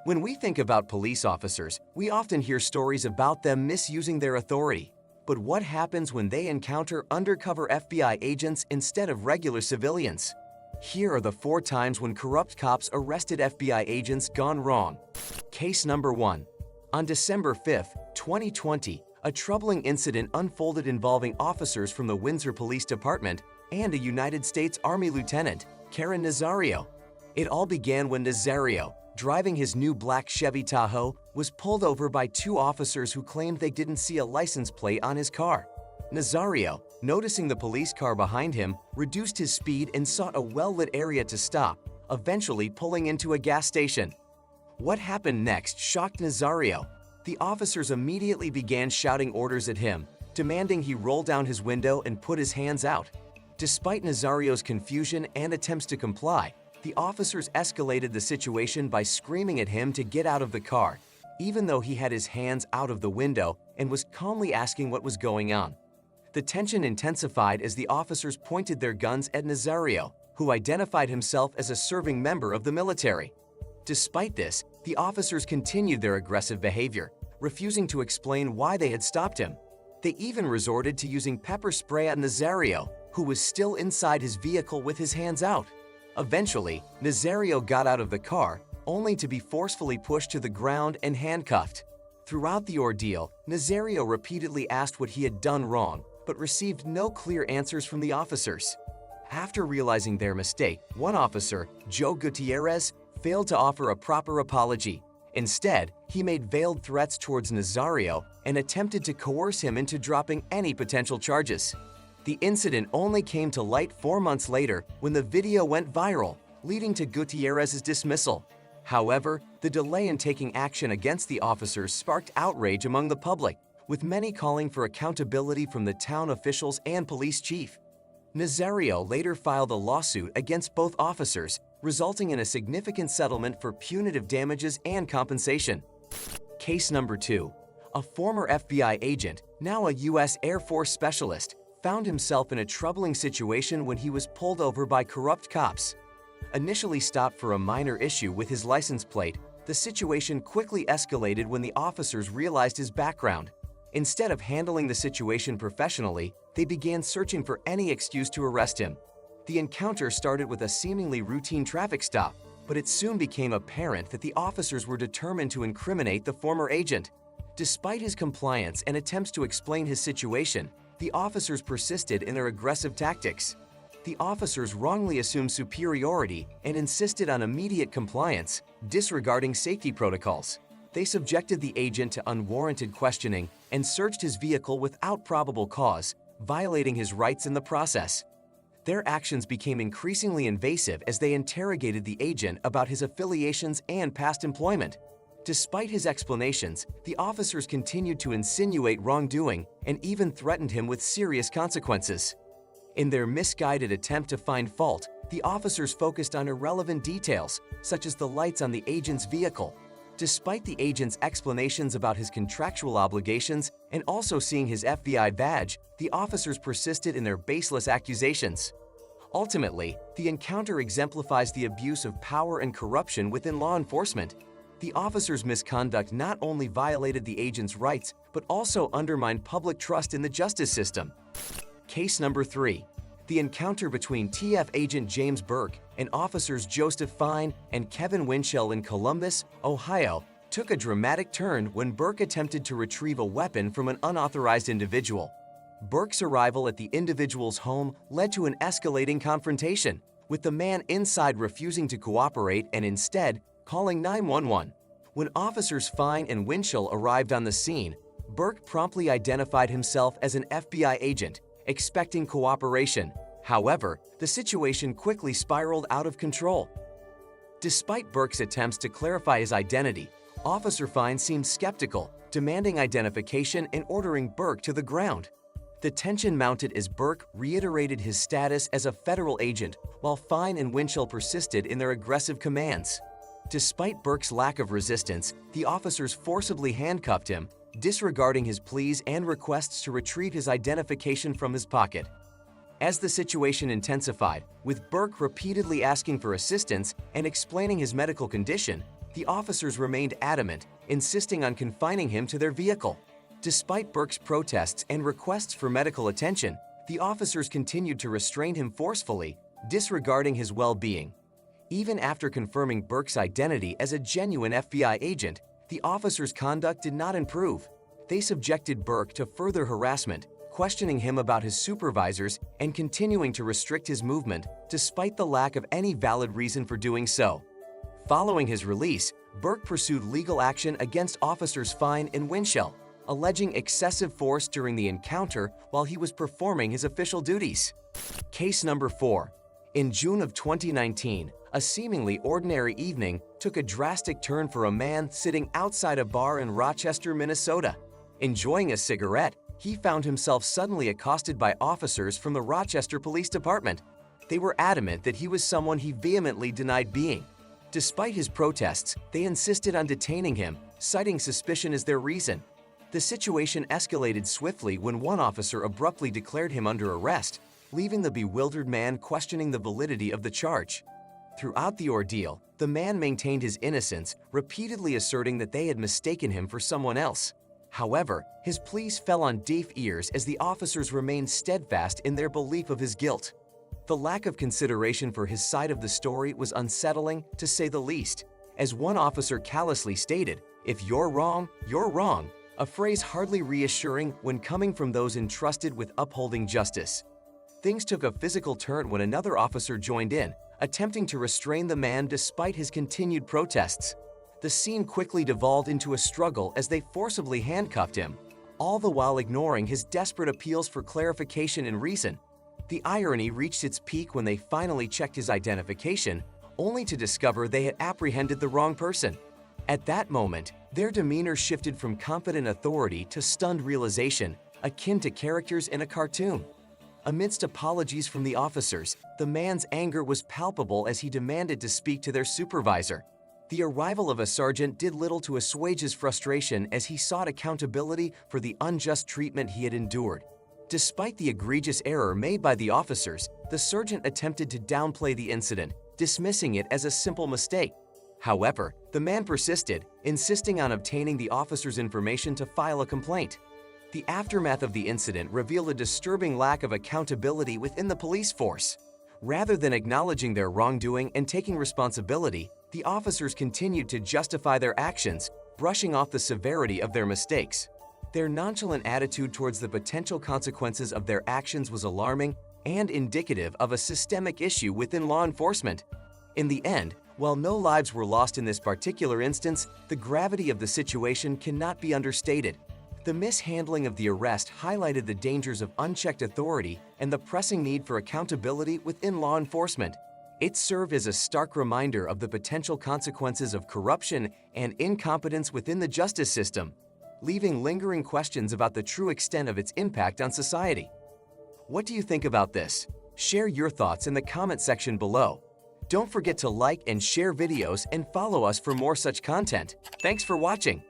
When we think about police officers, we often hear stories about them misusing their authority. But what happens when they encounter undercover FBI agents instead of regular civilians? Here are the 4 times when corrupt cops arrested FBI agents gone wrong. Case number 1. On December 5, 2020, a troubling incident unfolded involving officers from the Windsor Police Department and a United States Army Lieutenant, Karen Nazario. It all began when Nazario, driving his new black Chevy Tahoe, was pulled over by 2 officers who claimed they didn't see a license plate on his car. Nazario, noticing the police car behind him, reduced his speed and sought a well-lit area to stop, eventually pulling into a gas station. What happened next shocked Nazario. The officers immediately began shouting orders at him, demanding he roll down his window and put his hands out. Despite Nazario's confusion and attempts to comply, the officers escalated the situation by screaming at him to get out of the car, even though he had his hands out of the window and was calmly asking what was going on. The tension intensified as the officers pointed their guns at Nazario, who identified himself as a serving member of the military. Despite this, the officers continued their aggressive behavior, refusing to explain why they had stopped him. They even resorted to using pepper spray at Nazario, who was still inside his vehicle with his hands out. Eventually, Nazario got out of the car, only to be forcefully pushed to the ground and handcuffed. Throughout the ordeal, Nazario repeatedly asked what he had done wrong, but received no clear answers from the officers. After realizing their mistake, one officer, Joe Gutierrez, failed to offer a proper apology. Instead, he made veiled threats towards Nazario and attempted to coerce him into dropping any potential charges. The incident only came to light 4 months later when the video went viral, leading to Gutierrez's dismissal. However, the delay in taking action against the officers sparked outrage among the public, with many calling for accountability from the town officials and police chief. Nazario later filed a lawsuit against both officers, resulting in a significant settlement for punitive damages and compensation. Case number 2. A former FBI agent, now a U.S. Air Force specialist, found himself in a troubling situation when he was pulled over by corrupt cops. Initially stopped for a minor issue with his license plate, the situation quickly escalated when the officers realized his background. Instead of handling the situation professionally, they began searching for any excuse to arrest him. The encounter started with a seemingly routine traffic stop, but it soon became apparent that the officers were determined to incriminate the former agent. Despite his compliance and attempts to explain his situation, the officers persisted in their aggressive tactics. The officers wrongly assumed superiority and insisted on immediate compliance, disregarding safety protocols. They subjected the agent to unwarranted questioning and searched his vehicle without probable cause, violating his rights in the process. Their actions became increasingly invasive as they interrogated the agent about his affiliations and past employment. Despite his explanations, the officers continued to insinuate wrongdoing and even threatened him with serious consequences. In their misguided attempt to find fault, the officers focused on irrelevant details, such as the lights on the agent's vehicle. Despite the agent's explanations about his contractual obligations and also seeing his FBI badge, the officers persisted in their baseless accusations. Ultimately, the encounter exemplifies the abuse of power and corruption within law enforcement. The officers' misconduct not only violated the agent's rights, but also undermined public trust in the justice system. Case number 3. The encounter between TF agent James Burke and officers Joseph Fine and Kevin Winchell in Columbus, Ohio, took a dramatic turn when Burke attempted to retrieve a weapon from an unauthorized individual. Burke's arrival at the individual's home led to an escalating confrontation, with the man inside refusing to cooperate and instead calling 911. When officers Fine and Winchell arrived on the scene, Burke promptly identified himself as an FBI agent, expecting cooperation. However, the situation quickly spiraled out of control. Despite Burke's attempts to clarify his identity, Officer Fine seemed skeptical, demanding identification and ordering Burke to the ground. The tension mounted as Burke reiterated his status as a federal agent, while Fine and Winchell persisted in their aggressive commands. Despite Burke's lack of resistance, the officers forcibly handcuffed him, disregarding his pleas and requests to retrieve his identification from his pocket. As the situation intensified, with Burke repeatedly asking for assistance and explaining his medical condition, the officers remained adamant, insisting on confining him to their vehicle. Despite Burke's protests and requests for medical attention, the officers continued to restrain him forcefully, disregarding his well-being. Even after confirming Burke's identity as a genuine FBI agent, the officers' conduct did not improve. They subjected Burke to further harassment, questioning him about his supervisors and continuing to restrict his movement despite the lack of any valid reason for doing so. Following his release, Burke pursued legal action against officers Fine and Winchell, alleging excessive force during the encounter while he was performing his official duties. Case number 4. In June of 2019, a seemingly ordinary evening took a drastic turn for a man sitting outside a bar in Rochester, Minnesota. Enjoying a cigarette, he found himself suddenly accosted by officers from the Rochester Police Department. They were adamant that he was someone he vehemently denied being. Despite his protests, they insisted on detaining him, citing suspicion as their reason. The situation escalated swiftly when one officer abruptly declared him under arrest, leaving the bewildered man questioning the validity of the charge. Throughout the ordeal, the man maintained his innocence, repeatedly asserting that they had mistaken him for someone else. However, his pleas fell on deaf ears as the officers remained steadfast in their belief of his guilt. The lack of consideration for his side of the story was unsettling, to say the least. As one officer callously stated, "If you're wrong, you're wrong," a phrase hardly reassuring when coming from those entrusted with upholding justice. Things took a physical turn when another officer joined in, attempting to restrain the man despite his continued protests. The scene quickly devolved into a struggle as they forcibly handcuffed him, all the while ignoring his desperate appeals for clarification and reason. The irony reached its peak when they finally checked his identification, only to discover they had apprehended the wrong person. At that moment, their demeanor shifted from confident authority to stunned realization, akin to characters in a cartoon. Amidst apologies from the officers, the man's anger was palpable as he demanded to speak to their supervisor. The arrival of a sergeant did little to assuage his frustration as he sought accountability for the unjust treatment he had endured. Despite the egregious error made by the officers, the sergeant attempted to downplay the incident, dismissing it as a simple mistake. However, the man persisted, insisting on obtaining the officer's information to file a complaint. The aftermath of the incident revealed a disturbing lack of accountability within the police force. Rather than acknowledging their wrongdoing and taking responsibility, the officers continued to justify their actions, brushing off the severity of their mistakes. Their nonchalant attitude towards the potential consequences of their actions was alarming and indicative of a systemic issue within law enforcement. In the end, while no lives were lost in this particular instance, the gravity of the situation cannot be understated. The mishandling of the arrest highlighted the dangers of unchecked authority and the pressing need for accountability within law enforcement. It served as a stark reminder of the potential consequences of corruption and incompetence within the justice system, leaving lingering questions about the true extent of its impact on society. What do you think about this? Share your thoughts in the comment section below. Don't forget to like and share videos and follow us for more such content. Thanks for watching.